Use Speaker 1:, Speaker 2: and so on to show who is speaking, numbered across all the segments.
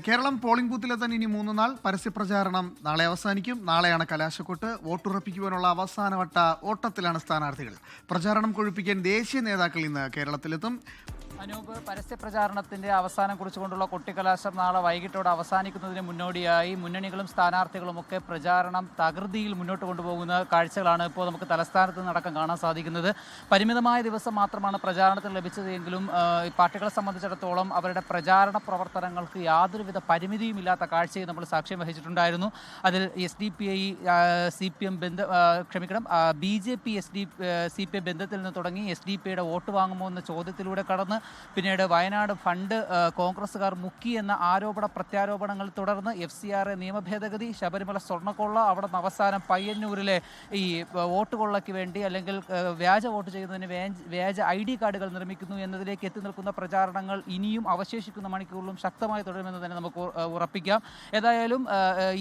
Speaker 1: Keralam polling ബൂത്തിലെ തന്നെ ഇനി 3 നാൾ പരസ്യപ്രചാരണം നാളെ അവസാനിക്കും. നാളെയാണ് കലാശക്കൊട്ട്. വോട്ടുറപ്പിക്കുവാനുള്ള അവസാനവട്ട ഓട്ടത്തിലാണ് സ്ഥാനാർത്ഥികൾ. പ്രചാരണം കൊഴുപ്പിക്കാൻ ദേശീയ നേതാക്കൾ ഇന്ന് കേരളത്തിലെത്തും.
Speaker 2: അനൂപ്, പരസ്യപ്രചാരണത്തിന്റെ അവസാനം കുറിച്ചുകൊണ്ടുള്ള കൊട്ടിക്കലാശം നാളെ വൈകിട്ടോടെ അവസാനിക്കുന്നതിന് മുന്നോടിയായി മുന്നണികളും സ്ഥാനാർത്ഥികളുമൊക്കെ പ്രചാരണം തകൃതിയിൽ മുന്നോട്ട് കൊണ്ടുപോകുന്ന കാഴ്ചകളാണ് ഇപ്പോൾ നമുക്ക് തലസ്ഥാനത്ത് നിന്നടക്കം കാണാൻ സാധിക്കുന്നത്. പരിമിതമായ ദിവസം മാത്രമാണ് പ്രചാരണത്തിന് ലഭിച്ചതെങ്കിലും പാർട്ടികളെ സംബന്ധിച്ചിടത്തോളം അവരുടെ പ്രചാരണ പ്രവർത്തനങ്ങൾക്ക് യാതൊരുവിധ പരിമിതിയും ഇല്ലാത്ത കാഴ്ചയും നമ്മൾ സാക്ഷ്യം വഹിച്ചിട്ടുണ്ടായിരുന്നു. അതിൽ SDPI CPM BJP CPI ബന്ധത്തിൽ നിന്ന് തുടങ്ങി SDPIയുടെ വോട്ട് വാങ്ങുമോ എന്ന ചോദ്യത്തിലൂടെ കടന്ന് പിന്നീട് വയനാട് ഫണ്ട് കോൺഗ്രസുകാർ മുക്കി എന്ന ആരോപണ പ്രത്യാരോപണങ്ങൾ തുടർന്ന് FCRA നിയമഭേദഗതി, ശബരിമല സ്വർണ്ണക്കൊള്ള, അവിടെ നിന്ന് അവസാനം പയ്യന്നൂരിലെ ഈ വോട്ട് കൊള്ളയ്ക്ക് വേണ്ടി അല്ലെങ്കിൽ വ്യാജ വോട്ട് ചെയ്യുന്നതിന് വ്യാജ ID കാർഡുകൾ നിർമ്മിക്കുന്നു എന്നതിലേക്ക് എത്തി നിൽക്കുന്ന പ്രചാരണങ്ങൾ ഇനിയും അവശേഷിക്കുന്ന മണിക്കൂറിലും ശക്തമായി തുടരുമെന്ന് തന്നെ നമുക്ക് ഉറപ്പിക്കാം. ഏതായാലും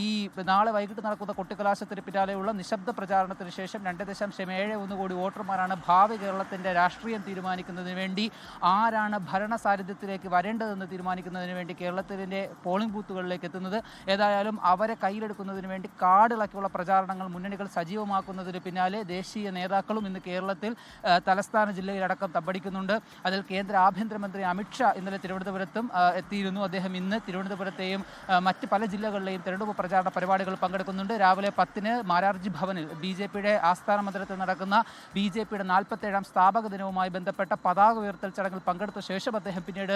Speaker 2: ഈ നാളെ വൈകിട്ട് നടക്കുന്ന കൊട്ടിക്കലാശത്തിന് പിന്നാലെയുള്ള നിശബ്ദ പ്രചാരണത്തിന് ശേഷം 2.71 കോടി വോട്ടർമാരാണ് ഭാവി കേരളത്തിൻ്റെ രാഷ്ട്രീയം തീരുമാനിക്കുന്നതിന് വേണ്ടി, ആരാണ് ഭരണ സാന്നിധ്യത്തിലേക്ക് വരേണ്ടതെന്ന് തീരുമാനിക്കുന്നതിന് വേണ്ടി കേരളത്തിൻ്റെ പോളിംഗ് ബൂത്തുകളിലേക്ക് എത്തുന്നത്. ഏതായാലും അവരെ കയ്യിലെടുക്കുന്നതിന് വേണ്ടി കാടിളക്കിയുള്ള പ്രചാരണങ്ങൾ മുന്നണികൾ സജീവമാക്കുന്നതിന് പിന്നാലെ ദേശീയ നേതാക്കളും ഇന്ന് കേരളത്തിൽ തലസ്ഥാന ജില്ലയിലടക്കം തമ്പടിക്കുന്നുണ്ട്. അതിൽ കേന്ദ്ര ആഭ്യന്തരമന്ത്രി അമിത്ഷാ ഇന്നലെ തിരുവനന്തപുരത്തും എത്തിയിരുന്നു. അദ്ദേഹം ഇന്ന് തിരുവനന്തപുരത്തെയും മറ്റ് പല ജില്ലകളിലെയും തെരഞ്ഞെടുപ്പ് പ്രചാരണ പരിപാടികൾ പങ്കെടുക്കുന്നുണ്ട്. രാവിലെ 10-ന് മാരാർജി ഭവനിൽ BJPയുടെ ആസ്ഥാന മന്ദിരത്തിൽ നടക്കുന്ന BJPയുടെ 47ാം സ്ഥാപക ദിനവുമായി ബന്ധപ്പെട്ട പതാക ഉയർത്തൽ ചടങ്ങിൽ പങ്കെടുത്ത ശേഷം അദ്ദേഹം പിന്നീട്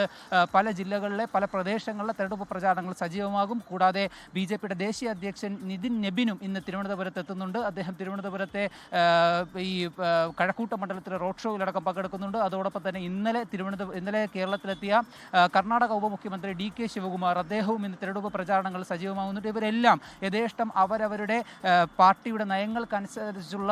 Speaker 2: പല ജില്ലകളിലെ പല പ്രദേശങ്ങളിലെ തെരഞ്ഞെടുപ്പ് പ്രചാരണങ്ങൾ സജീവമാകും. കൂടാതെ BJPയുടെ ദേശീയ അധ്യക്ഷൻ നിതിൻ നെബിനും ഇന്ന് തിരുവനന്തപുരത്ത് എത്തുന്നുണ്ട്. അദ്ദേഹം തിരുവനന്തപുരത്തെ ഈ കഴക്കൂട്ട മണ്ഡലത്തിലെ റോഡ് ഷോയിലടക്കം പങ്കെടുക്കുന്നുണ്ട്. അതോടൊപ്പം തന്നെ ഇന്നലെ കേരളത്തിലെത്തിയ കർണാടക ഉപമുഖ്യമന്ത്രി DK ശിവകുമാർ, അദ്ദേഹവും ഇന്ന് തെരഞ്ഞെടുപ്പ് പ്രചാരണങ്ങൾ സജീവമാകുന്നുണ്ട്. ഇവരെല്ലാം യഥേഷ്ടം അവരവരുടെ പാർട്ടിയുടെ നയങ്ങൾക്കനുസരിച്ചുള്ള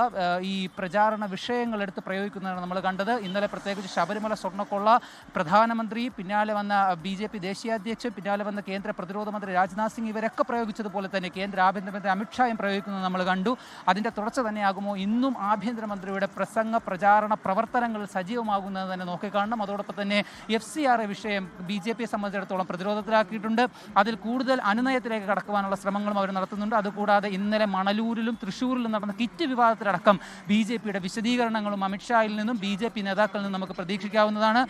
Speaker 2: ഈ പ്രചാരണ വിഷയങ്ങൾ എടുത്ത് പ്രയോഗിക്കുന്നതാണ് നമ്മൾ കണ്ടത്. ഇന്നലെ പ്രത്യേകിച്ച് ശബരിമല സ്വർണ്ണക്കൊള്ള പ്രധാനമന്ത്രി, പിന്നാലെ വന്ന BJP ദേശീയ അധ്യക്ഷൻ, പിന്നാലെ വന്ന കേന്ദ്ര പ്രതിരോധ മന്ത്രി രാജ്നാഥ് സിംഗ്, ഇവരൊക്കെ പ്രയോഗിച്ചതുപോലെ തന്നെ കേന്ദ്ര ആഭ്യന്തരമന്ത്രി അമിത്ഷായും പ്രയോഗിക്കുന്നത് നമ്മൾ കണ്ടു. അതിൻ്റെ തുടർച്ച തന്നെയാകുമോ ഇന്നും ആഭ്യന്തരമന്ത്രിയുടെ പ്രചാരണ പ്രവർത്തനങ്ങൾ സജീവമാകുന്നത് തന്നെ നോക്കിക്കാണണം. അതോടൊപ്പം തന്നെ FCRA വിഷയം BJPയെ സംബന്ധിച്ചിടത്തോളം പ്രതിരോധത്തിലാക്കിയിട്ടുണ്ട്. അതിൽ കൂടുതൽ അനുനയത്തിലേക്ക് കടക്കുവാനുള്ള ശ്രമങ്ങളും അവർ നടത്തുന്നുണ്ട്. അതുകൂടാതെ ഇന്നലെ മണലൂരിലും തൃശ്ശൂരിലും നടന്ന കിറ്റ് വിവാദത്തിലടക്കം BJPയുടെ വിശദീകരണങ്ങളും അമിത്ഷായിൽ നിന്നും BJP നേതാക്കളിൽ നിന്നും നമുക്ക് പ്രതീക്ഷിക്കാവുന്നതാണ്.